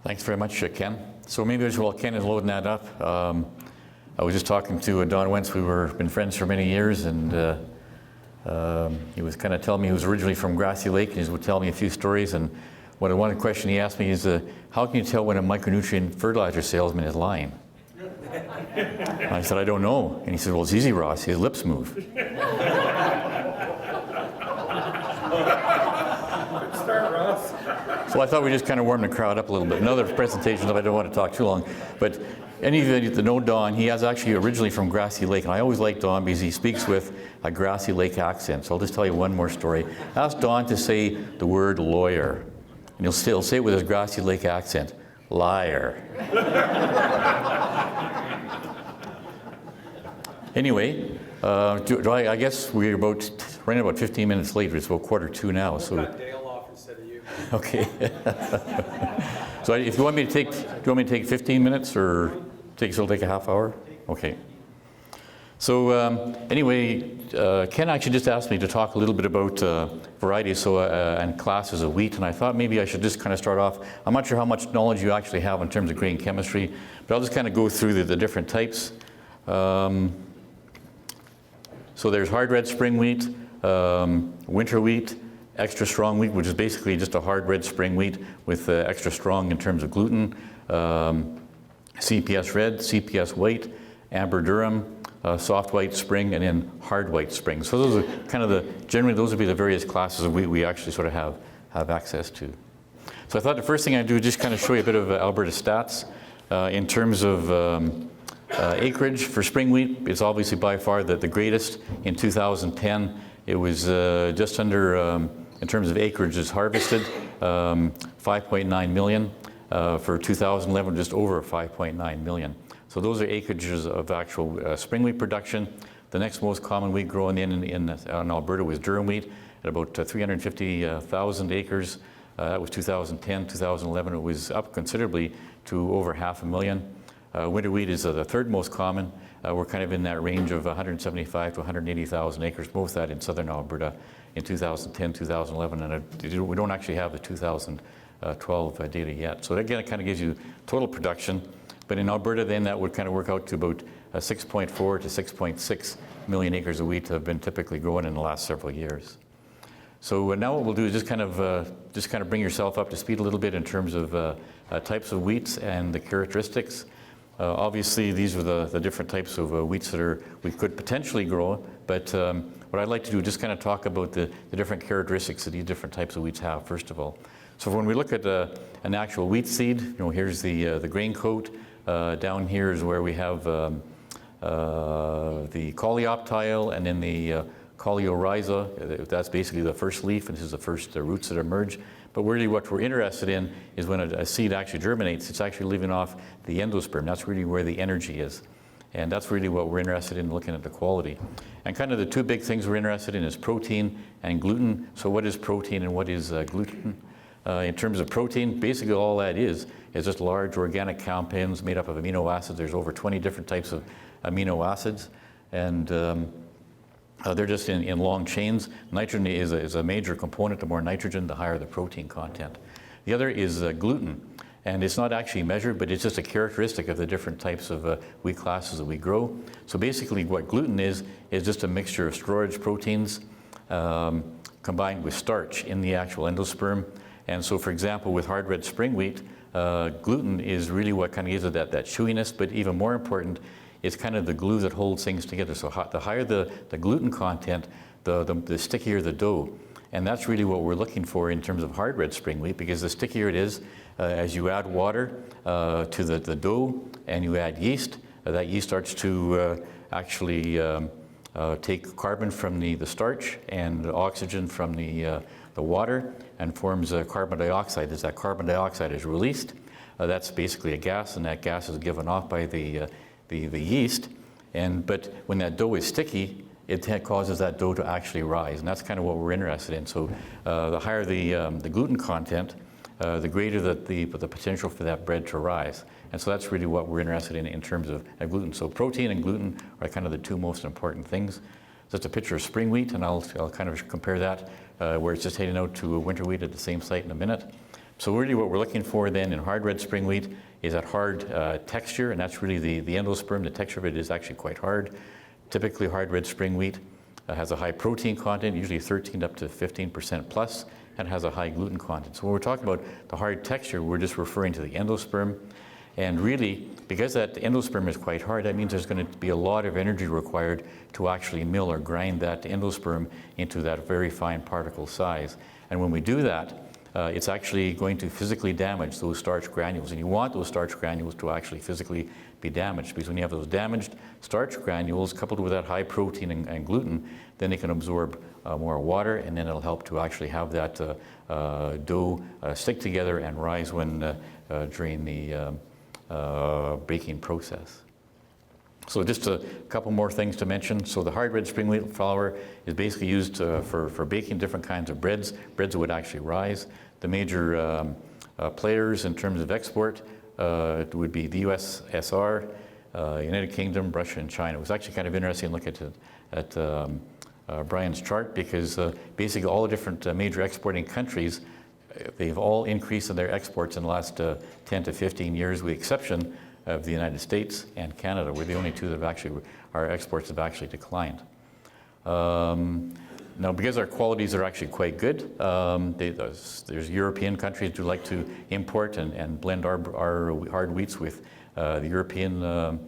Thanks very much, Ken. So maybe as while Ken is loading that up, I was just talking to Don Wentz. We've been friends for many years, and he was kind of telling me he was originally from Grassy Lake, and he would tell me a few stories. And one question he asked me is, how can you tell when a micronutrient fertilizer salesman is lying? And I said, I don't know. And he said, well, it's easy, Ross. His lips move. Start, Ross. So I thought we'd just kind of warm the crowd up a little bit. Another presentation, I don't want to talk too long. But any of you that know Don, he is actually originally from Grassy Lake. And I always like Don because he speaks with a Grassy Lake accent. So I'll just tell you one more story. Ask Don to say the word lawyer. And he'll say it with his Grassy Lake accent. Liar. Anyway, I guess we're running about 15 minutes late. It's about 1:45 now. So. Got Dale off instead of you. Okay. So if you want me to take, do you want me to take 15 minutes or still take a half hour? Okay. So anyway, Ken actually just asked me to talk a little bit about varieties and classes of wheat, and I thought maybe I should just kind of start off. I'm not sure how much knowledge you actually have in terms of grain chemistry, but I'll just kind of go through the different types. So there's hard red spring wheat, winter wheat, extra strong wheat, which is basically just a hard red spring wheat with extra strong in terms of gluten, CPS red, CPS white, amber durum, soft white spring, and then hard white spring. So those are kind of generally those would be the various classes of wheat we actually sort of have access to. So I thought the first thing I'd do is just kind of show you a bit of Alberta stats in terms of acreage for spring wheat. It's obviously by far the greatest. In 2010, it was just under, in terms of acreage is harvested, 5.9 million. For 2011, just over 5.9 million. So those are acreages of actual spring wheat production. The next most common wheat grown in Alberta was durum wheat at about 350,000 acres. That was 2010. 2011, it was up considerably to over 500,000. Winter wheat is the third most common. We're kind of in that range of 175 to 180,000 acres, most of that in southern Alberta in 2010, 2011, and we don't actually have the 2012 data yet. So again, it kind of gives you total production. But in Alberta, then that would kind of work out to about 6.4 to 6.6 million acres of wheat have been typically grown in the last several years. So now what we'll do is just kind of bring yourself up to speed a little bit in terms of types of wheats and the characteristics. Obviously, these are the different types of wheats that we could potentially grow, but what I'd like to do is just kind of talk about the different characteristics that these different types of wheats have, first of all. So when we look at an actual wheat seed, here's the grain coat. Down here is where we have the coleoptile and then the coleorhiza. That's basically the first leaf, and this is the first roots that emerge. But really what we're interested in is when a seed actually germinates, it's actually living off the endosperm. That's really where the energy is. And that's really what we're interested in, looking at the quality. And kind of the two big things we're interested in is protein and gluten. So what is protein and what is gluten? In terms of protein, basically all that is just large organic compounds made up of amino acids. There's over 20 different types of amino acids. And they're just in long chains. Nitrogen is a major component. The more nitrogen, the higher the protein content. The other is gluten. And it's not actually measured, but it's just a characteristic of the different types of wheat classes that we grow. So basically what gluten is just a mixture of storage proteins combined with starch in the actual endosperm. And so, for example, with hard red spring wheat, gluten is really what kind of gives it that chewiness, but even more important, it's kind of the glue that holds things together. So the higher the gluten content, the stickier the dough. And that's really what we're looking for in terms of hard red spring wheat, because the stickier it is, as you add water to the dough and you add yeast, that yeast starts to actually take carbon from the starch and oxygen from the water and forms carbon dioxide. As that carbon dioxide is released, that's basically a gas, and that gas is given off by the yeast. But when that dough is sticky, it causes that dough to actually rise, and that's kind of what we're interested in. So the higher the gluten content, the greater the potential for that bread to rise. And so that's really what we're interested in terms of gluten. So protein and gluten are kind of the two most important things. Just a picture of spring wheat, and I'll kind of compare that where it's just heading out to winter wheat at the same site in a minute. So really what we're looking for then in hard red spring wheat is that hard texture, and that's really the endosperm. The texture of it is actually quite hard. Typically hard red spring wheat has a high protein content, usually 13 up to 15% plus, and has a high gluten content. So when we're talking about the hard texture, we're just referring to the endosperm. And really, because that endosperm is quite hard, that means there's going to be a lot of energy required to actually mill or grind that endosperm into that very fine particle size. And when we do that, it's actually going to physically damage those starch granules. And you want those starch granules to actually physically be damaged, because when you have those damaged starch granules coupled with that high protein and gluten, then they can absorb more water, and then it'll help to actually have that dough stick together and rise when during the baking process. So just a couple more things to mention. So the hard red spring wheat flour is basically used for baking different kinds of breads that would actually rise. The major players in terms of export would be the USSR, United Kingdom, Russia, and China. It was actually kind of interesting to look at Brian's chart, because basically all the different major exporting countries, they've all increased in their exports in the last 10 to 15 years, with the exception of the United States and Canada. We're the only two that have actually, our exports have actually declined. Now, because our qualities are actually quite good, there's European countries who like to import and blend our hard wheats with the European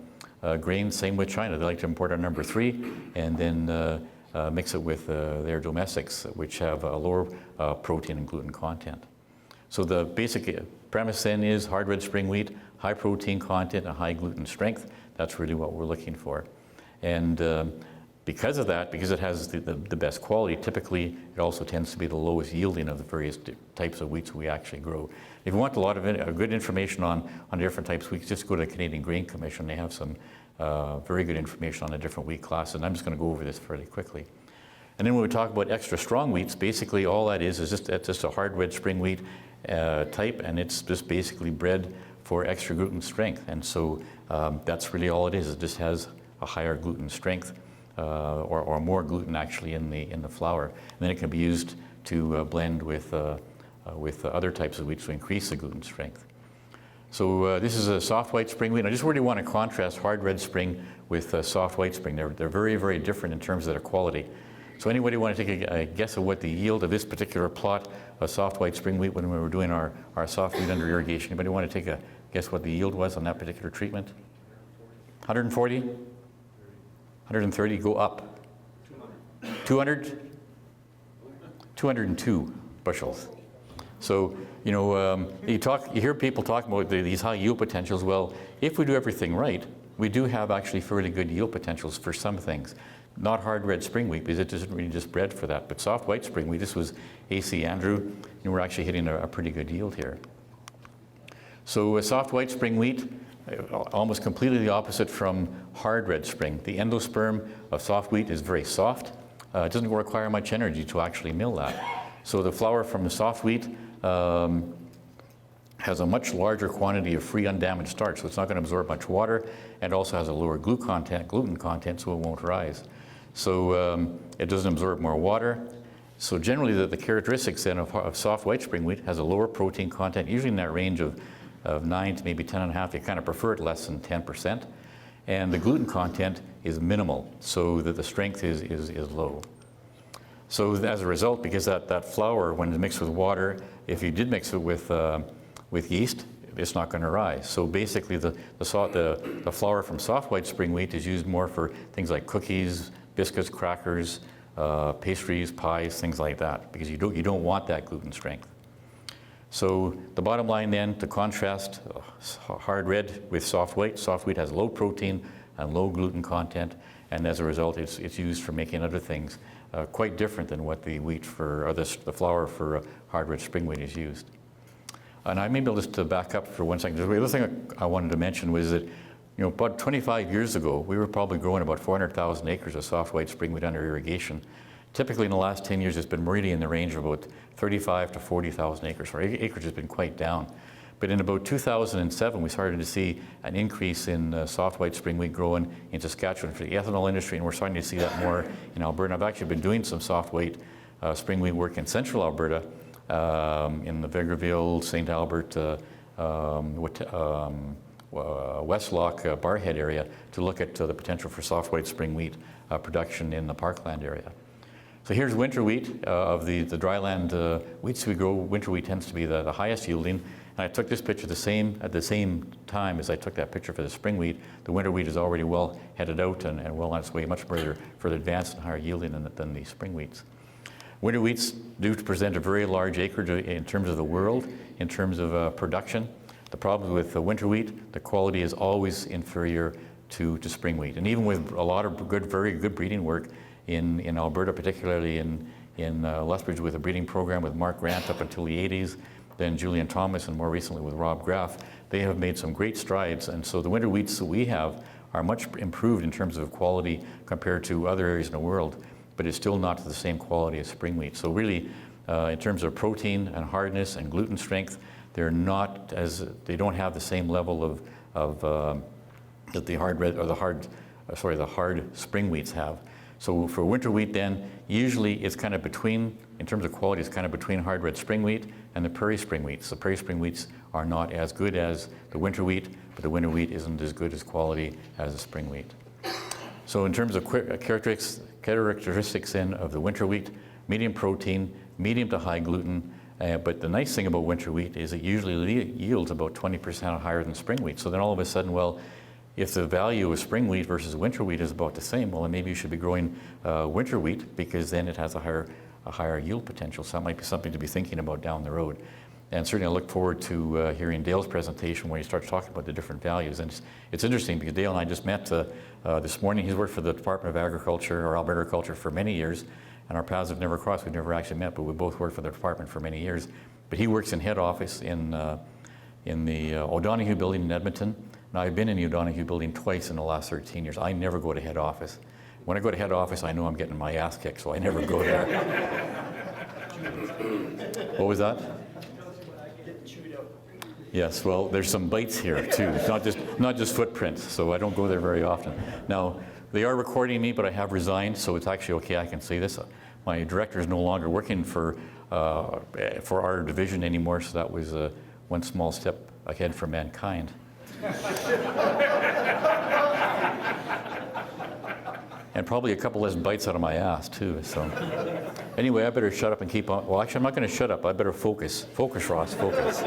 grains. Same with China. They like to import our number 3 and then mix it with their domestics, which have a lower protein and gluten content. So the basic premise then is hard red spring wheat, high protein content and high gluten strength. That's really what we're looking for. And because of that, because it has the best quality, typically it also tends to be the lowest yielding of the various types of wheats we actually grow. If you want a lot of good information on different types of wheat, just go to the Canadian Grain Commission. They have some very good information on the different wheat classes, and I'm just going to go over this fairly quickly. And then when we talk about extra strong wheats, basically all that is just a hard red spring wheat type, and it's just basically bred for extra gluten strength. And so that's really all it is. It just has a higher gluten strength or more gluten actually in the flour. And then it can be used to blend with other types of wheat to increase the gluten strength. So this is a soft white spring wheat. I just really want to contrast hard red spring with soft white spring. They're very, very different in terms of their quality. So anybody want to take a guess of what the yield of this particular plot of soft white spring wheat when we were doing our soft wheat under irrigation? Anybody want to take a guess what the yield was on that particular treatment? 140? 130, go up. 200? 202 bushels. So, you know, you hear people talking about these high yield potentials. Well, if we do everything right, we do have actually fairly good yield potentials for some things. Not hard red spring wheat, because it isn't really just bred for that, but soft white spring wheat, this was AC Andrew, and we're actually hitting a pretty good yield here. So a soft white spring wheat, almost completely the opposite from hard red spring. The endosperm of soft wheat is very soft. It doesn't require much energy to actually mill that. So the flour from the soft wheat has a much larger quantity of free undamaged starch, so it's not going to absorb much water, and also has a lower gluten content, so it won't rise. So it doesn't absorb more water. So generally the characteristics then of soft white spring wheat has a lower protein content, usually in that range of 9 to maybe 10.5. They kind of prefer it less than 10%. And the gluten content is minimal, so that the strength is low. So as a result, because that flour, when it's mixed with water, if you did mix it with yeast, it's not going to rise. So basically the flour from soft white spring wheat is used more for things like cookies, biscuits, crackers, pastries, pies, things like that, because you don't want that gluten strength. So the bottom line then, to contrast hard red with soft wheat has low protein and low gluten content, and as a result it's used for making other things quite different than what the wheat the flour for hard red spring wheat is used. And I maybe just to back up for 1 second. The other thing I wanted to mention was that, you know, about 25 years ago, we were probably growing about 400,000 acres of soft white spring wheat under irrigation. Typically in the last 10 years, it's been really in the range of about 35 to 40,000 acres. Our acreage has been quite down. But in about 2007, we started to see an increase in soft white spring wheat growing in Saskatchewan for the ethanol industry, and we're starting to see that more in Alberta. I've actually been doing some soft white spring wheat work in central Alberta, in the Vegreville, St. Albert, Westlock, Barhead area to look at the potential for soft white spring wheat production in the parkland area. So here's winter wheat. Of the dryland wheats we grow, winter wheat tends to be the highest yielding. And I took this picture at the same time as I took that picture for the spring wheat. The winter wheat is already well headed out and well on its way, much further advanced and higher yielding than the spring wheats. Winter wheats do present a very large acreage in terms of the world, in terms of production. The problem with winter wheat, the quality is always inferior to spring wheat. And even with a lot of very good breeding work in Alberta, particularly in Lethbridge with a breeding program with Mark Grant up until the 80s, then Julian Thomas, and more recently with Rob Graff, they have made some great strides. And so the winter wheats that we have are much improved in terms of quality compared to other areas in the world, but it's still not to the same quality as spring wheat. So really, in terms of protein and hardness and gluten strength, they don't have the same level that the hard spring wheats have. So for winter wheat then, usually it's kind of between, in terms of quality, it's kind of between hard red spring wheat and the prairie spring wheats. The prairie spring wheats are not as good as the winter wheat, but the winter wheat isn't as good as quality as the spring wheat. So in terms of characteristics then of the winter wheat, medium protein, medium to high gluten, but the nice thing about winter wheat is it usually yields about 20% higher than spring wheat. So then all of a sudden, well, if the value of spring wheat versus winter wheat is about the same, well, then maybe you should be growing winter wheat because then it has a higher yield potential. So that might be something to be thinking about down the road. And certainly I look forward to hearing Dale's presentation where he starts talking about the different values. And it's interesting because Dale and I just met this morning. He's worked for the Department of Agriculture or Alberta Agriculture for many years, and our paths have never crossed. We've never actually met, but we both worked for the department for many years. But he works in head office in the O'Donoghue building in Edmonton. Now, I've been in the O'Donoghue building twice in the last 13 years. I never go to head office. When I go to head office, I know I'm getting my ass kicked, so I never go there. What was that? Yes, well, there's some bites here too. It's not just footprints, so I don't go there very often. Now, they are recording me, but I have resigned, so it's actually okay. I can say this. My director is no longer working for our division anymore, so that was one small step ahead for mankind. And probably a couple less bites out of my ass too. So anyway, I better shut up and keep on. Well, actually, I'm not going to shut up. I better focus. Focus, Ross. Focus.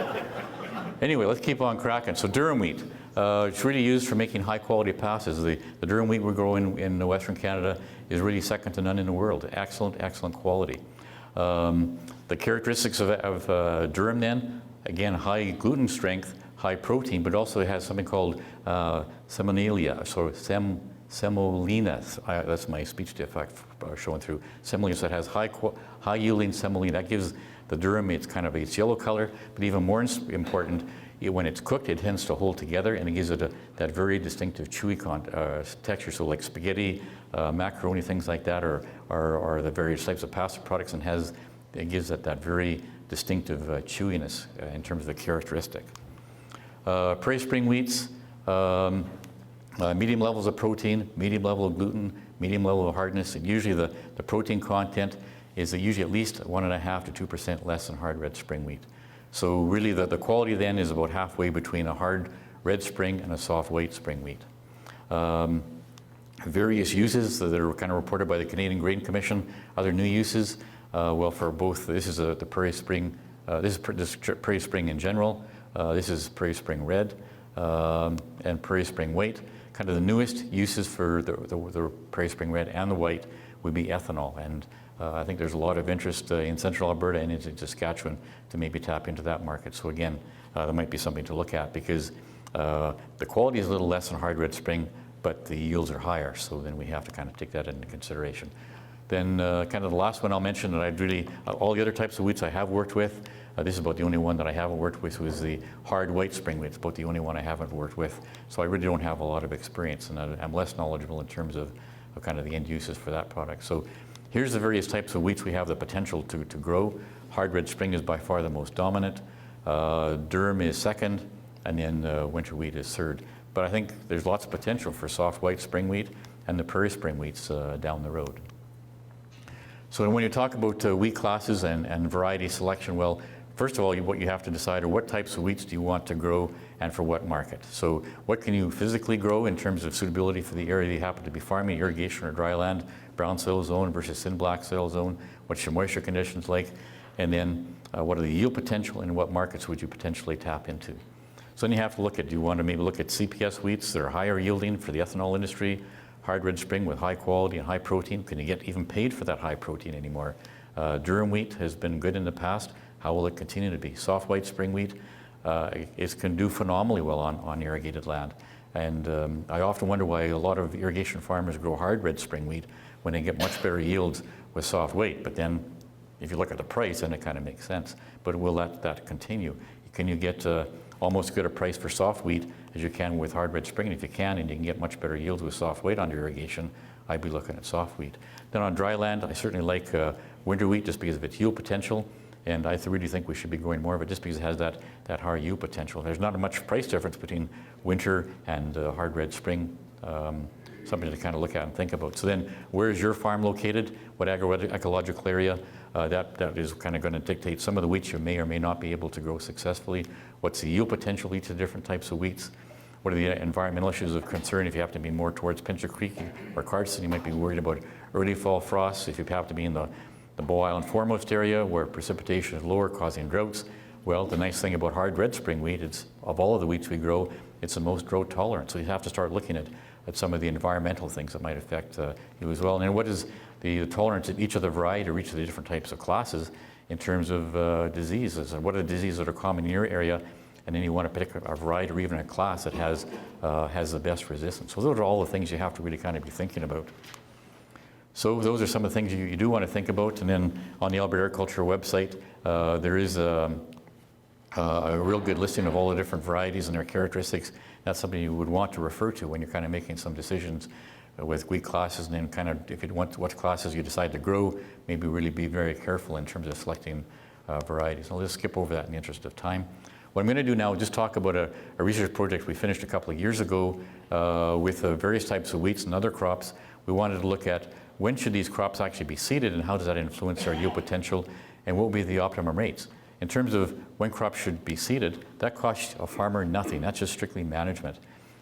Anyway, let's keep on cracking. So durum wheat, it's really used for making high quality passes. The durum wheat we grow in Western Canada is really second to none in the world. Excellent quality. The characteristics of durum then, again, high gluten strength, high protein, but also it has something called semolina, semolina. That's my speech defect showing through. Semolina, so it has high yielding semolina. That gives the durum its yellow color, but even more important, when it's cooked, it tends to hold together and it gives it that very distinctive chewy texture. So like spaghetti, macaroni, things like that, or the various types of pasta products, and it gives it that very distinctive chewiness in terms of the characteristic. Prairie spring wheats, medium levels of protein, medium level of gluten, medium level of hardness, and usually the protein content is usually at least 1.5 to 2% less than hard red spring wheat. So really the quality then is about halfway between a hard red spring and a soft white spring wheat. Various uses that are kind of reported by the Canadian Grain Commission, other new uses, well, for both, this is the Prairie Spring, this is Prairie Spring in general, this is Prairie Spring Red, and Prairie Spring White. Kind of the newest uses for the Prairie Spring Red and the White would be ethanol. And I think there's a lot of interest in central Alberta and in Saskatchewan to maybe tap into that market. So again, that might be something to look at because the quality is a little less than hard red spring, but the yields are higher. So then we have to kind of take that into consideration. Then kind of the last one I'll mention that I'd really, all the other types of wheats I have worked with, this is about the only one that I haven't worked with, was the hard white spring wheat. It's about the only one I haven't worked with. So I really don't have a lot of experience, and I'm less knowledgeable in terms of kind of the end uses for that product. So here's the various types of wheats we have the potential to grow. Hard red spring is by far the most dominant. Durum is second, and then winter wheat is third. But I think there's lots of potential for soft white spring wheat and the prairie spring wheats down the road. So when you talk about wheat classes and variety selection, well, first of all, what you have to decide are what types of wheats do you want to grow and for what market. So what can you physically grow in terms of suitability for the area you happen to be farming, irrigation or dry land, brown soil zone versus thin black soil zone, what's your moisture conditions like, and then what are the yield potential and what markets would you potentially tap into. So then you have to look at, do you want to maybe look at CPS wheats that are higher yielding for the ethanol industry, hard red spring with high quality and high protein? Can you get even paid for that high protein anymore? Durum wheat has been good in the past. How will it continue to be? Soft white spring wheat it can do phenomenally well on irrigated land. And I often wonder why a lot of irrigation farmers grow hard red spring wheat when they get much better yields with soft weight. But then if you look at the price, then it kind of makes sense. But will that continue? Can you get almost as good a price for soft wheat as you can with hard red spring? And if you can, and you can get much better yields with soft weight under irrigation, I'd be looking at soft wheat. Then on dry land, I certainly like winter wheat just because of its yield potential. And I really think we should be growing more of it just because it has that high yield potential. There's not much price difference between winter and hard red spring. Something to kind of look at and think about. So then, where is your farm located? What agroecological area? That is kind of going to dictate some of the wheats you may or may not be able to grow successfully. What's the yield potential of each of the different types of wheats? What are the environmental issues of concern? If you have to be more towards Pincher Creek or Carson, you might be worried about early fall frosts. If you have to be in the Bow Island foremost area where precipitation is lower, causing droughts, well, the nice thing about hard red spring wheat is, of all of the wheats we grow, it's the most drought tolerant. So you have to start looking at some of the environmental things that might affect you as well. And what is the tolerance of each of the variety or each of the different types of classes in terms of diseases? And what are the diseases that are common in your area? And then you want to pick a variety or even a class that has the best resistance. So those are all the things you have to really kind of be thinking about. So those are some of the things you do want to think about. And then on the Alberta Agriculture website, there is a real good listing of all the different varieties and their characteristics. That's something you would want to refer to when you're kind of making some decisions with wheat classes. And then kind of, if you want what classes you decide to grow, maybe really be very careful in terms of selecting varieties. I'll just skip over that in the interest of time. What I'm going to do now is just talk about a research project we finished a couple of years ago with various types of wheats and other crops. We wanted to look at when should these crops actually be seeded and how does that influence our yield potential and what will be the optimum rates. In terms of when crops should be seeded, that costs a farmer nothing. That's just strictly management.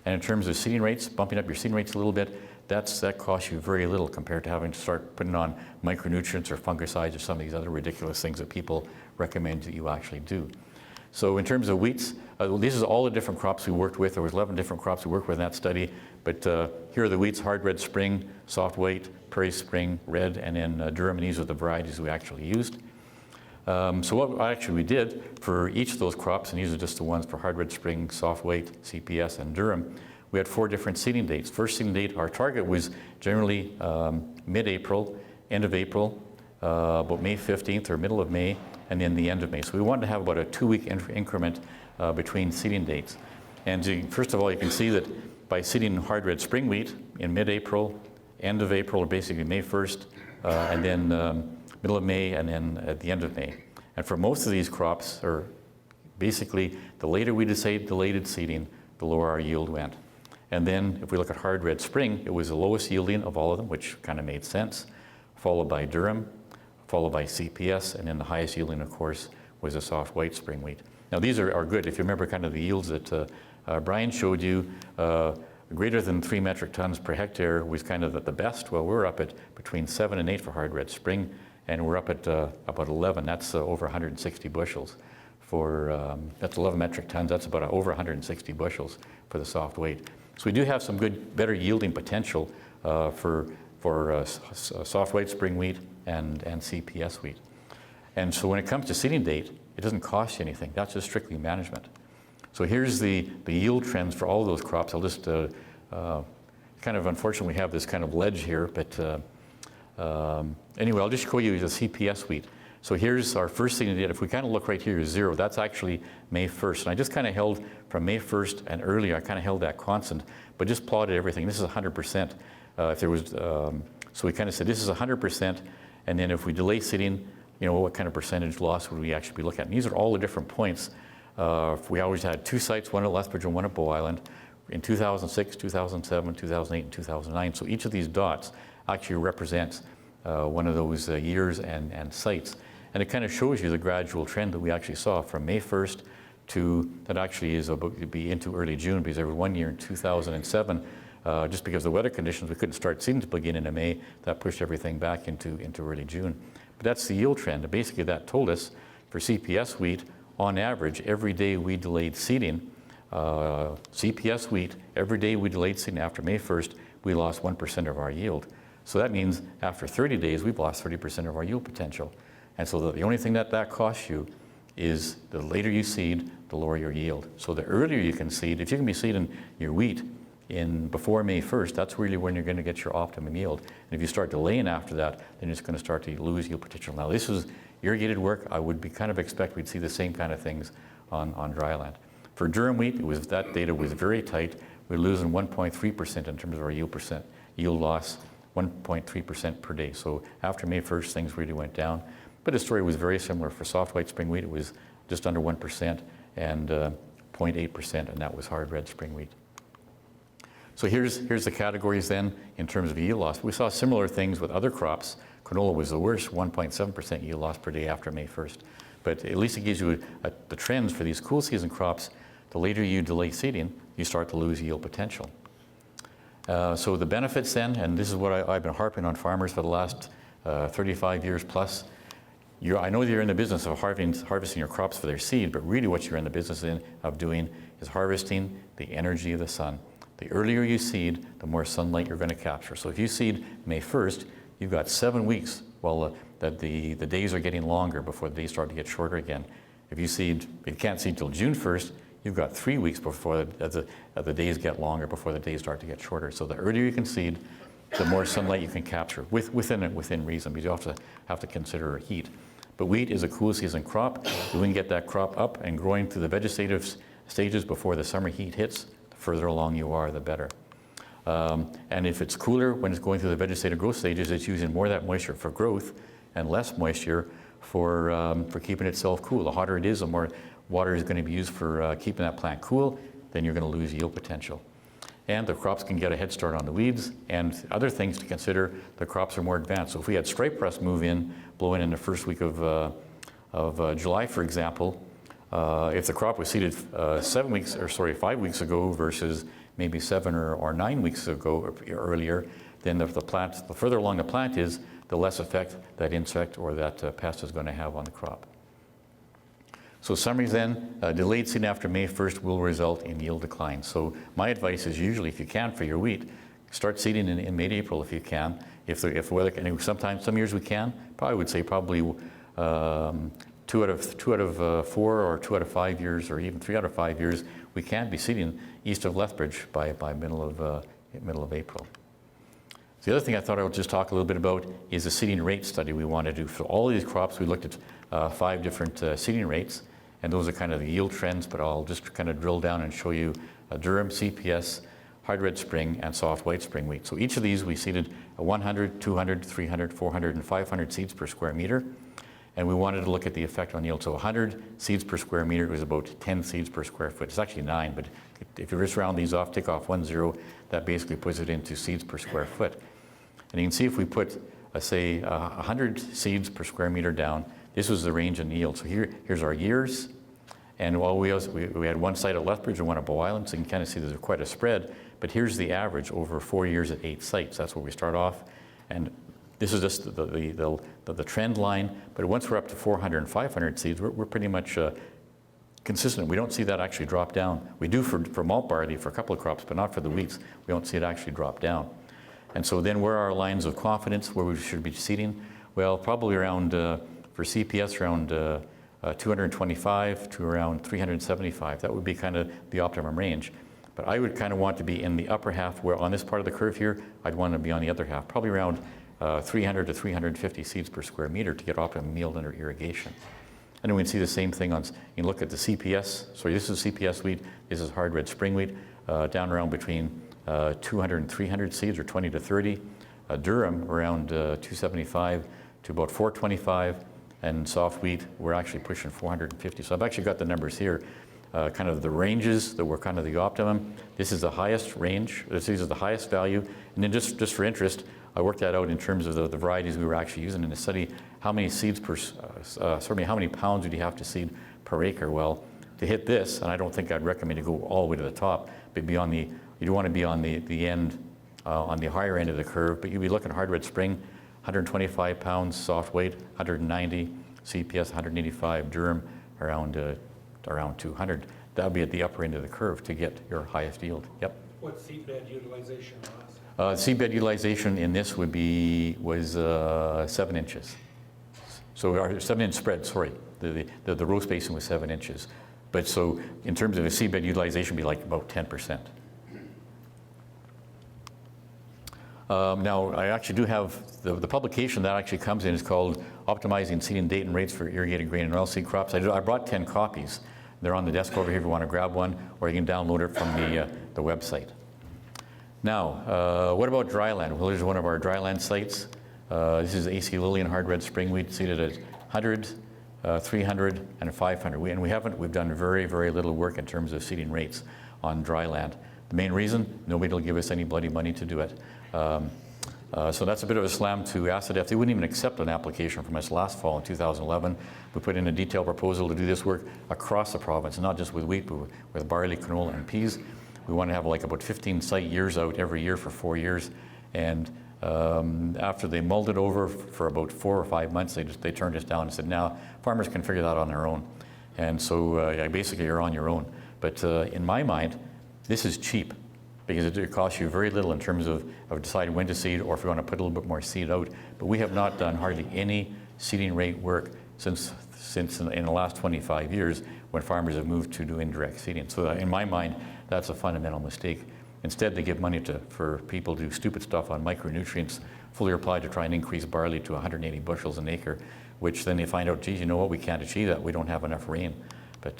And in terms of seeding rates, bumping up your seeding rates a little bit, that costs you very little compared to having to start putting on micronutrients or fungicides or some of these other ridiculous things that people recommend that you actually do. So in terms of wheats, these are all the different crops we worked with. There was 11 different crops we worked with in that study. But here are the wheats: hard red spring, soft white, Prairie spring, red, and then durum. And these are the varieties we actually used. So what actually we did for each of those crops, and these are just the ones for hard red spring, soft white, CPS, and durum, we had 4 different seeding dates. First seeding date, our target was generally mid-April, end of April, about May 15th or middle of May, and then the end of May. So we wanted to have about a 2-week increment between seeding dates. And first of all, you can see that by seeding hard red spring wheat in mid-April, end of April, or basically May 1st, and then middle of May, and then at the end of May. And for most of these crops, or basically the later we delayed seeding, the lower our yield went. And then if we look at hard red spring, it was the lowest yielding of all of them, which kind of made sense, followed by durum, followed by CPS, and then the highest yielding, of course, was a soft white spring wheat. Now these are good. If you remember kind of the yields that Brian showed you, greater than 3 metric tons per hectare was kind of at the best. Well, we're up at between 7 and 8 for hard red spring, and we're up at about 11. That's over 160 bushels. That's 11 metric tons. That's about over 160 bushels for the soft weight. So we do have some better yielding potential for soft white spring wheat and CPS wheat. And so when it comes to seeding date, it doesn't cost you anything. That's just strictly management. So here's the yield trends for all of those crops. I'll just kind of, unfortunately, we have this kind of ledge here, but anyway, I'll just show you the CPS wheat. So here's our first seeding date. If we kind of look right here, 0, that's actually May 1st. And I just kind of held from May 1st and earlier, I kind of held that constant, but just plotted everything. This is 100%. If there was, so we kind of said this is 100%, and then if we delay seeding, you know, what kind of percentage loss would we actually be looking at? And these are all the different points. We always had 2 sites, one at Lethbridge and one at Bow Island, in 2006, 2007, 2008, and 2009. So each of these dots actually represents one of those years and sites. And it kind of shows you the gradual trend that we actually saw from May 1st to, that actually is about to be into early June, because there was one year in 2007, just because of the weather conditions, we couldn't start seeding to begin in May. That pushed everything back into early June. But that's the yield trend. And basically that told us for CPS wheat, on average, every day we delayed seeding, CPS wheat, every day we delayed seeding after May 1st, we lost 1% of our yield. So that means after 30 days, we've lost 30% of our yield potential. And so the only thing that costs you is the later you seed, the lower your yield. So the earlier you can seed, if you can be seeding your wheat before May 1st, that's really when you're going to get your optimum yield. And if you start delaying after that, then it's going to start to lose yield potential. Now this is irrigated work. I would kind of expect we'd see the same kind of things on dryland. For durum wheat, that data was very tight. We're losing 1.3% in terms of our yield loss, 1.3% per day. So after May 1st, things really went down. But the story was very similar. For soft white spring wheat, it was just under 1% and 0.8%, and that was hard red spring wheat. So here's the categories then in terms of yield loss. We saw similar things with other crops. Canola was the worst, 1.7% yield loss per day after May 1st. But at least it gives you the trends for these cool season crops. The later you delay seeding, you start to lose yield potential. So the benefits then, and this is what I've been harping on farmers for the last 35 years plus. I know you're in the business of harvesting your crops for their seed, but really what you're in the business of doing is harvesting the energy of the sun. The earlier you seed, the more sunlight you're going to capture. So if you seed May 1st, you've got 7 weeks while that the days are getting longer before the days start to get shorter again. If you can't seed till June 1st, you've got 3 weeks before the days get longer before the days start to get shorter. So the earlier you can seed, the more sunlight you can capture within reason, because you have to consider heat. But wheat is a cool season crop. You can get that crop up and growing through the vegetative stages before the summer heat hits. The further along you are, the better. And if it's cooler when it's going through the vegetative growth stages, it's using more of that moisture for growth and less moisture for keeping itself cool. The hotter it is, the more water is going to be used for keeping that plant cool, then you're going to lose yield potential. And the crops can get a head start on the weeds, and other things to consider, the crops are more advanced. So if we had stripe rust blow in the first week of July, for example, if the crop was seeded 5 weeks ago versus maybe 7 or 9 weeks ago or earlier, then the further along the plant is, the less effect that insect or that pest is going to have on the crop. So summaries then, delayed seeding after May 1st will result in yield decline. So my advice is usually, if you can for your wheat, start seeding in May-April if you can. If weather, and some years we can, I would say probably 2 out of 4 or 2 out of 5 years, or even 3 out of 5 years, we can be seeding east of Lethbridge by middle of April. The other thing I thought I would just talk a little bit about is the seeding rate study we want to do. For all of these crops, we looked at 5 different seeding rates, and those are kind of the yield trends, but I'll just kind of drill down and show you durum, CPS, hard red spring, and soft white spring wheat. So each of these we seeded 100, 200, 300, 400, and 500 seeds per square meter, and we wanted to look at the effect on yield. So 100 seeds per square meter was about 10 seeds per square foot. It's actually 9, but if you just round these off, take off 1 0, that basically puts it into seeds per square foot. And you can see if we put, say, 100 seeds per square meter down, this was the range in yield. So here's our years. And while we had one site at Lethbridge and one at Bow Island, so you can kind of see there's quite a spread. But here's the average over 4 years at 8 sites. That's where we start off. And this is just the trend line. But once we're up to 400 and 500 seeds, we're pretty much consistent. We don't see that actually drop down. We do for malt barley for a couple of crops, but not for the wheats. We don't see it actually drop down. And so then where are our lines of confidence where we should be seeding? Well, probably around, for CPS, around 225 to around 375. That would be kind of the optimum range. But I would kind of want to be in the upper half, where on this part of the curve here, I'd want to be on the other half, probably around 300 to 350 seeds per square meter to get optimum yield under irrigation. And then we can see the same thing on, you look at the CPS, sorry, this is CPS wheat, this is hard red spring wheat, down around between 200 and 300 seeds, or 20 to 30. Durum around 275 to about 425, and soft wheat we're actually pushing 450. So I've actually got the numbers here, kind of the ranges that were kind of the optimum. This is the highest range. These are the highest value, and then just for interest, I worked that out in terms of the varieties we were actually using in the study. How many seeds per, how many pounds would you have to seed per acre? Well, to hit this, and I don't think I'd recommend you go all the way to the top, but be on the, you want to be on the end, on the higher end of the curve, but you'd be looking at hard red spring, 125 pounds soft weight, 190 CPS, 185 durum, around 200. That would be at the upper end of the curve to get your highest yield. Yep. What seedbed utilization was? Seabed utilization in this was 7 inches. So our 7-inch spread, sorry, the row spacing was 7 inches. But so in terms of a seabed utilization, it'd be like about 10%. Now, I actually do have the publication that actually comes in is called Optimizing Seeding Date and Rates for Irrigated Grain and Oilseed Crops. I brought 10 copies. They're on the desk over here if you want to grab one, or you can download it from the website. Now, what about dryland? Well, here's one of our dryland sites. This is AC Lillian hard red spring wheat seeded at 100, 300, and 500. We've done very, very little work in terms of seeding rates on dryland. The main reason, nobody will give us any bloody money to do it. So that's a bit of a slam to ACIDF. They wouldn't even accept an application from us last fall in 2011. We put in a detailed proposal to do this work across the province, not just with wheat, but with barley, canola, and peas. We want to have like about 15 site years out every year for 4 years. And after they mulled it over for about 4 or 5 months, they turned us down and said, now farmers can figure that on their own. And so basically you're on your own. But in my mind, this is cheap, because it costs you very little in terms of deciding when to seed or if you want to put a little bit more seed out. But we have not done hardly any seeding rate work since in the last 25 years when farmers have moved to do indirect seeding. So in my mind, that's a fundamental mistake. Instead, they give money for people to do stupid stuff on micronutrients, fully applied to try and increase barley to 180 bushels an acre, which then they find out, geez, you know what, we can't achieve that. We don't have enough rain. But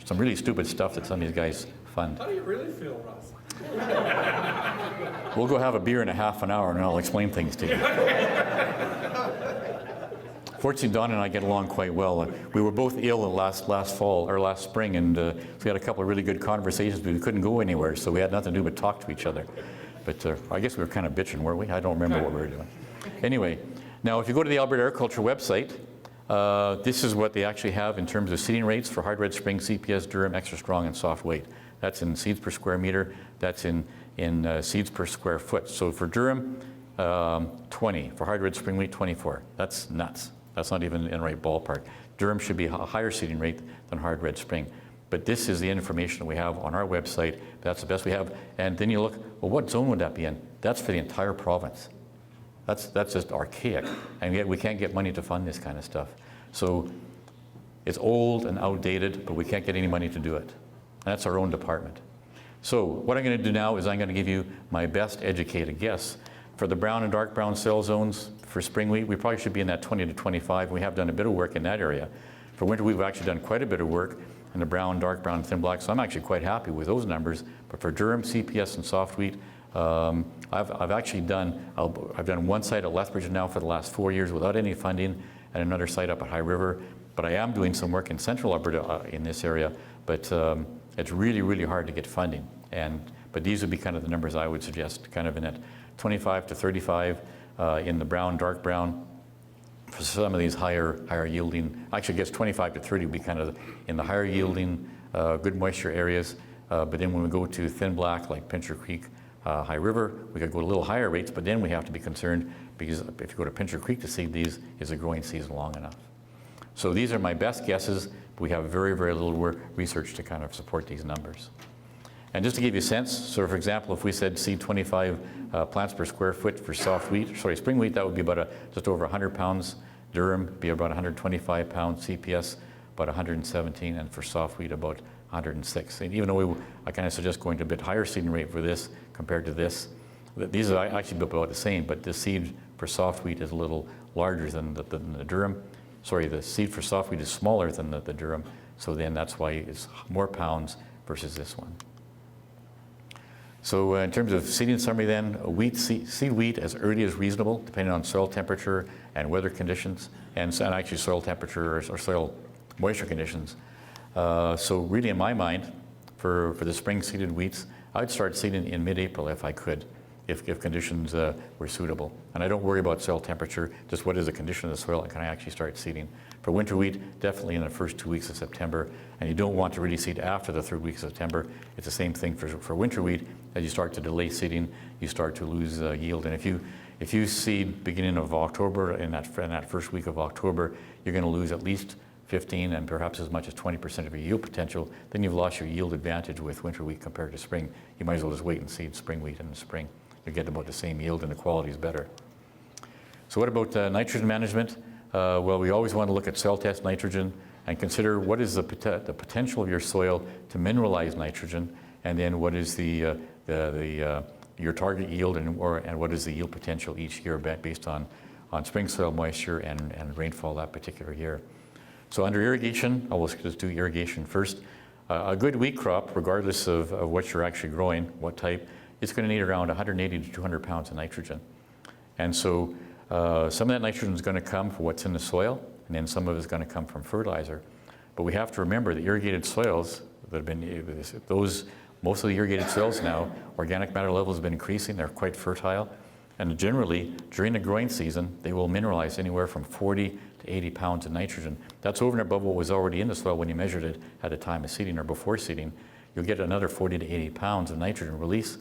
some really stupid stuff that some of these guys fund. How do you really feel, Russ? We'll go have a beer in a half an hour and I'll explain things to you. Fortunately, Don and I get along quite well. We were both ill last fall or last spring, and so we had a couple of really good conversations, but we couldn't go anywhere, so we had nothing to do but talk to each other. But I guess we were kind of bitching, weren't we? I don't remember what we were doing. Anyway, now if you go to the Alberta Agriculture website, this is what they actually have in terms of seeding rates for hard red spring, CPS, durum, extra strong, and soft weight. That's in seeds per square meter. That's in seeds per square foot. So for durum, 20. For hard red spring wheat, 24. That's nuts. That's not even in the right ballpark. Durum should be a higher seeding rate than hard red spring. But this is the information that we have on our website. That's the best we have. And then you look, well, what zone would that be in? That's for the entire province. That's just archaic. And yet we can't get money to fund this kind of stuff. So it's old and outdated, but we can't get any money to do it. And that's our own department. So what I'm going to do now is I'm going to give you my best educated guess. For the brown and dark brown cell zones for spring wheat, we probably should be in that 20 to 25. We have done a bit of work in that area. For winter wheat, we've actually done quite a bit of work in the brown, dark brown, thin black, so I'm actually quite happy with those numbers. But for durum, CPS, and soft wheat, I've actually done, I've done one site at Lethbridge now for the last 4 years without any funding, and another site up at High River. But I am doing some work in central Alberta in this area, but it's really, really hard to get funding. But these would be kind of the numbers I would suggest, kind of in that 25 to 35 in the brown, dark brown. For some of these higher yielding, actually I guess 25 to 30 would be kind of in the higher yielding, good moisture areas. But then when we go to thin black, like Pincher Creek, High River, we could go to a little higher rates, but then we have to be concerned because if you go to Pincher Creek to seed these, is the growing season long enough? So these are my best guesses. We have very, very little research to kind of support these numbers. And just to give you a sense, so for example, if we said seed 25 plants per square foot for soft wheat, sorry, spring wheat, that would be about just over 100 pounds. Durum be about 125 pounds. CPS about 117, and for soft wheat about 106. And even though I kind of suggest going to a bit higher seeding rate for this compared to this, these are actually about the same, but the seed for soft wheat is a little larger than the durum. Sorry, the seed for soft wheat is smaller than the durum, so then that's why it's more pounds versus this one. So in terms of seeding summary then, seed wheat as early as reasonable, depending on soil temperature and weather conditions, and actually soil temperature or soil moisture conditions. So really in my mind, for the spring seeded wheats, I'd start seeding in mid-April if I could. if conditions were suitable. And I don't worry about soil temperature, just what is the condition of the soil and can I actually start seeding. For winter wheat, definitely in the first 2 weeks of September, and you don't want to really seed after the 3rd week of September. It's the same thing for winter wheat. As you start to delay seeding, you start to lose yield. And if you seed beginning of October, in that first week of October, you're going to lose at least 15 and perhaps as much as 20% of your yield potential. Then you've lost your yield advantage with winter wheat compared to spring. You might as well just wait and seed spring wheat in the spring. You get about the same yield and the quality is better. So what about nitrogen management? Well, we always want to look at soil test nitrogen and consider what is the potential of your soil to mineralize nitrogen, and then what is your target yield and what is the yield potential each year based on spring soil moisture and rainfall that particular year. So under irrigation, I will just do irrigation first. A good wheat crop, regardless of what you're actually growing, what type, it's going to need around 180 to 200 pounds of nitrogen. And so some of that nitrogen is going to come from what's in the soil, and then some of it is going to come from fertilizer. But we have to remember the irrigated soils that have been, most of the irrigated soils now, organic matter levels have been increasing, they're quite fertile. And generally, during the growing season, they will mineralize anywhere from 40 to 80 pounds of nitrogen. That's over and above what was already in the soil when you measured it at the time of seeding or before seeding. You'll get another 40 to 80 pounds of nitrogen release.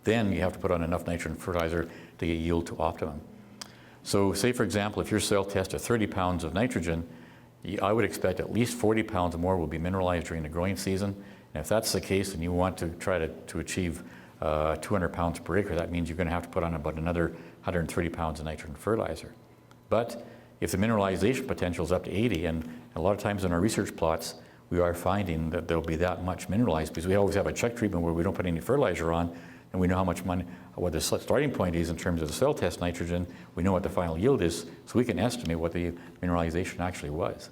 Then you have to put on enough nitrogen fertilizer to get yield to optimum. So say, for example, if your soil test at 30 pounds of nitrogen, I would expect at least 40 pounds more will be mineralized during the growing season. And if that's the case and you want to try to achieve 200 pounds per acre, that means you're going to have to put on about another 130 pounds of nitrogen fertilizer. But if the mineralization potential is up to 80, and a lot of times in our research plots, we are finding that there'll be that much mineralized because we always have a check treatment where we don't put any fertilizer on, and we know how much money, what the starting point is in terms of the soil test nitrogen. We know what the final yield is, so we can estimate what the mineralization actually was.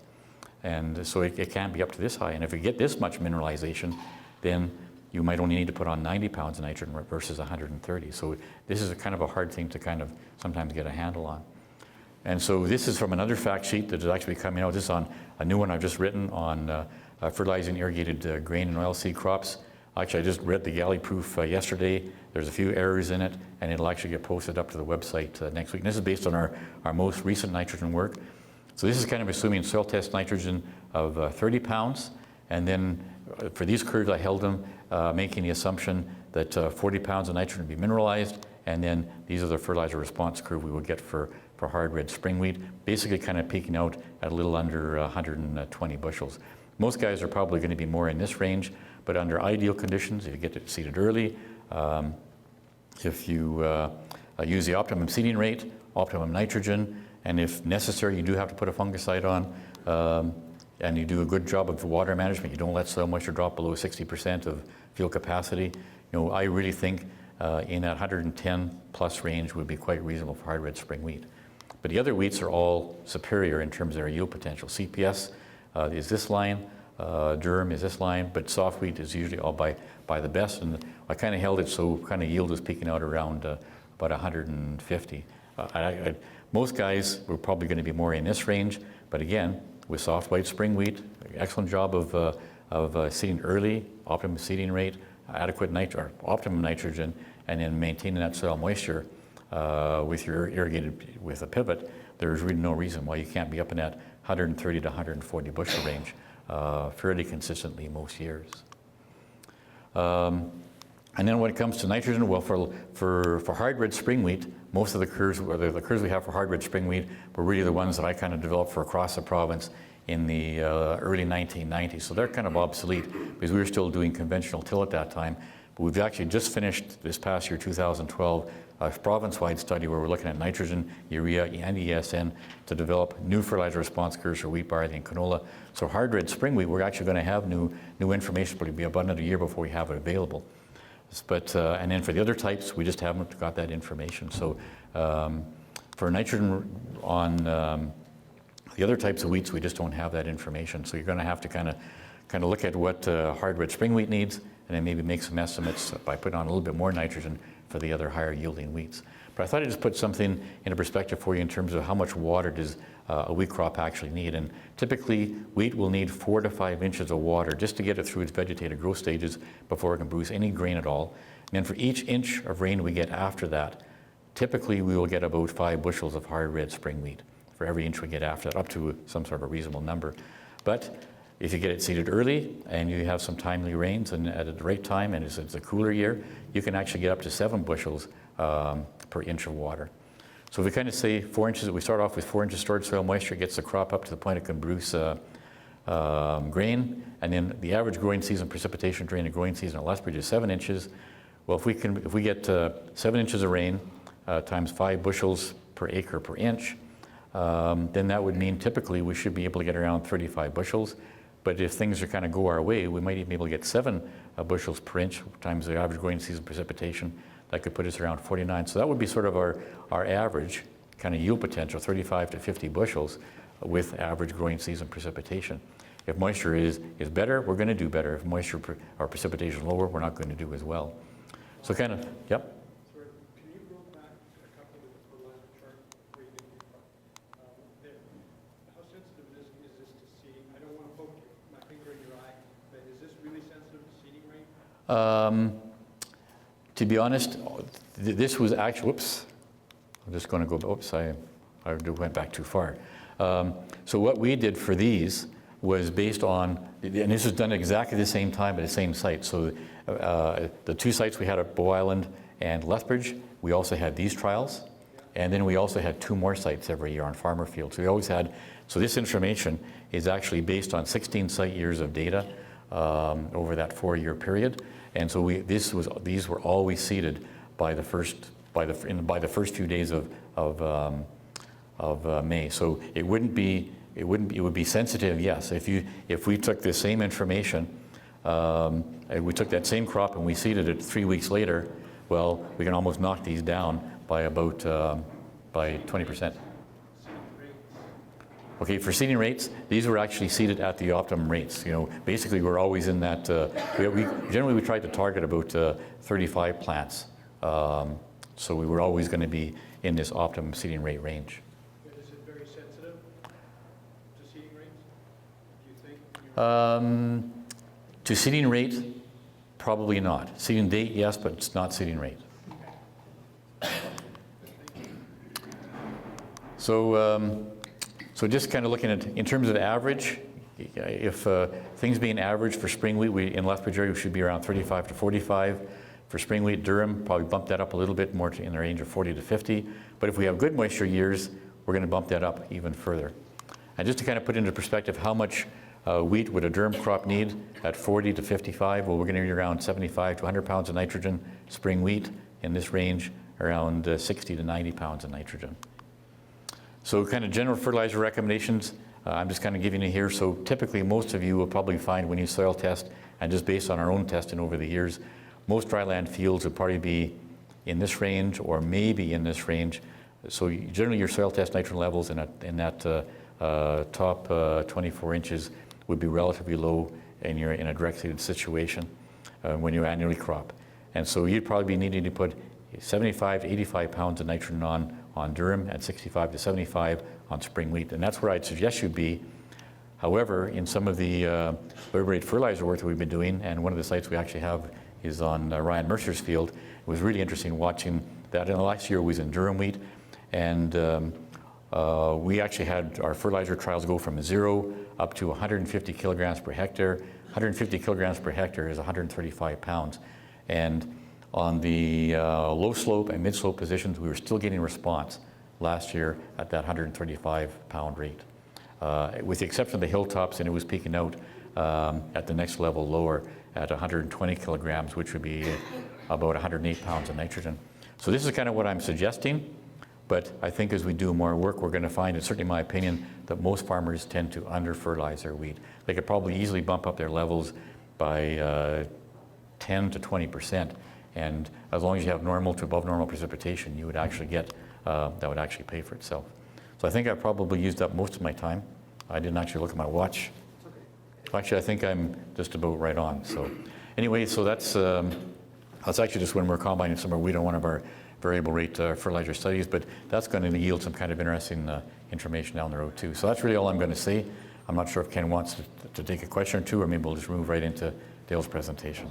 And so it can be up to this high. And if we get this much mineralization, then you might only need to put on 90 pounds of nitrogen versus 130. So this is a kind of a hard thing to kind of sometimes get a handle on. And so this is from another fact sheet that is actually coming out. This is on a new one I've just written on fertilizing irrigated grain and oilseed crops. Actually, I just read the galley proof yesterday. There's a few errors in it, and it'll actually get posted up to the website next week. And this is based on our most recent nitrogen work. So this is kind of assuming soil test nitrogen of 30 pounds. And then for these curves, I held them making the assumption that 40 pounds of nitrogen would be mineralized. And then these are the fertilizer response curve we would get for hard red spring wheat, basically kind of peaking out at a little under 120 bushels. Most guys are probably going to be more in this range, but under ideal conditions, if you get it seeded early, if you use the optimum seeding rate, optimum nitrogen, and if necessary, you do have to put a fungicide on, and you do a good job of water management. You don't let soil moisture drop below 60% of field capacity. I really think in that 110 plus range would be quite reasonable for hard red spring wheat. But the other wheats are all superior in terms of their yield potential. CPS is this line, durum is this line, but soft wheat is usually all by the best. And I kind of held it so kind of yield was peaking out around about 150. Most guys were probably going to be more in this range, but again, with soft white spring wheat, excellent job of seeding early, optimum seeding rate, adequate optimum nitrogen, and then maintaining that soil moisture with your irrigated with a pivot. There's really no reason why you can't be up in that 130 to 140 bushel range fairly consistently most years. And then when it comes to nitrogen, well, for hard red spring wheat, most of the curves, or the curves we have for hard red spring wheat, were really the ones that I kind of developed for across the province in the early 1990s. So they're kind of obsolete because we were still doing conventional till at that time. But we've actually just finished this past year, 2012, a province-wide study where we're looking at nitrogen, urea, and ESN to develop new fertilizer response curves for wheat, barley, and canola. So hard red spring wheat, we're actually going to have new information, but it'll be about another year before we have it available. But and then for the other types, we just haven't got that information. So for nitrogen on the other types of wheats, we just don't have that information. So you're going to have to kind of look at what hard red spring wheat needs, and then maybe make some estimates by putting on a little bit more nitrogen for the other higher yielding wheats. But I thought I'd just put something into perspective for you in terms of how much water does a wheat crop actually need. And typically, wheat will need 4 to 5 inches of water just to get it through its vegetative growth stages before it can produce any grain at all. And then for each inch of rain we get after that, typically we will get about 5 bushels of hard red spring wheat for every inch we get after that, up to some sort of a reasonable number. But if you get it seeded early and you have some timely rains and at the right time and it's a cooler year, you can actually get up to 7 bushels per inch of water. So if we kind of say 4 inches, we start off with 4 inches stored soil moisture, gets the crop up to the point it can produce grain, and then the average growing season precipitation during the growing season at Lethbridge is 7 inches. Well, if we get 7 inches of rain times 5 bushels per acre per inch, then that would mean typically we should be able to get around 35 bushels. But if things are kind of go our way, we might even be able to get 7 bushels per inch times the average growing season precipitation. That could put us around 49. So that would be sort of our average kind of yield potential, 35 to 50 bushels with average growing season precipitation. If moisture is better, we're going to do better. If moisture or precipitation is lower, we're not going to do as well. So kind of, yep. Sorry, can you go back a couple of the fertilizer chart where you there? How sensitive is this to seeding? I don't want to poke my finger in your eye, but is this really sensitive to seeding rate? To be honest, this was actually, whoops, I'm just going to go, oops, I went back too far. So what we did for these was based on, and this was done at exactly the same time at the same site. So the 2 sites we had at Bow Island and Lethbridge, we also had these trials. And then we also had 2 more sites every year on farmer fields. So we always had, so this information is actually based on 16 site years of data over that 4-year period. And so these were always seeded by the first few days of May. So it would be sensitive, yes. If we took the same information, and we took that same crop and we seeded it 3 weeks later, well, we can almost knock these down by about by 20%. Okay, for seeding rates, these were actually seeded at the optimum rates. You know, basically we're always in that, generally we tried to target about 35 plants. So we were always going to be in this optimum seeding rate range. Is it very sensitive to seeding rates, do you think? To seeding rate, probably not. Seeding date, yes, but it's not seeding rate. So just kind of looking at, in terms of average, if things being average for spring wheat, in Lethbridge area we should be around 35 to 45. For spring wheat, Durham, probably bump that up a little bit more in the range of 40 to 50. But if we have good moisture years, we're going to bump that up even further. And just to kind of put into perspective how much wheat would a Durham crop need at 40 to 55, well, we're going to need around 75 to 100 pounds of nitrogen. Spring wheat in this range, around 60 to 90 pounds of nitrogen. So kind of general fertilizer recommendations, I'm just kind of giving you here. So typically most of you will probably find when you soil test, and just based on our own testing over the years, most dryland fields would probably be in this range or maybe in this range. So generally your soil test nitrogen levels in that top 24 inches would be relatively low and you're in a direct seeded situation when you annually crop. And so you'd probably be needing to put 75 to 85 pounds of nitrogen on durum and 65 to 75 on spring wheat. And that's where I'd suggest you be. However, in some of the varied fertilizer work that we've been doing, and one of the sites we actually have is on Ryan Mercer's field, it was really interesting watching that. In the last year was in durum wheat, and we actually had our fertilizer trials go from 0 up to 150 kilograms per hectare. 150 kilograms per hectare is 135 pounds. And on the low slope and mid slope positions, we were still getting response last year at that 135 pound rate. With the exception of the hilltops, and it was peaking out at the next level lower at 120 kilograms, which would be about 108 pounds of nitrogen. So this is kind of what I'm suggesting, but I think as we do more work, we're going to find, and certainly in my opinion, that most farmers tend to under-fertilize their wheat. They could probably easily bump up their levels by 10 to 20%, and as long as you have normal to above normal precipitation, you would actually get, that would actually pay for itself. So I think I probably used up most of my time. I didn't actually look at my watch. Actually, I think I'm just about right on. So anyway, so that's actually just when we're combining some of our wheat on one of our variable rate fertilizer studies, but that's going to yield some kind of interesting information down the road too. So that's really all I'm going to say. I'm not sure if Ken wants to take a question or two, or maybe we'll just move right into Dale's presentation.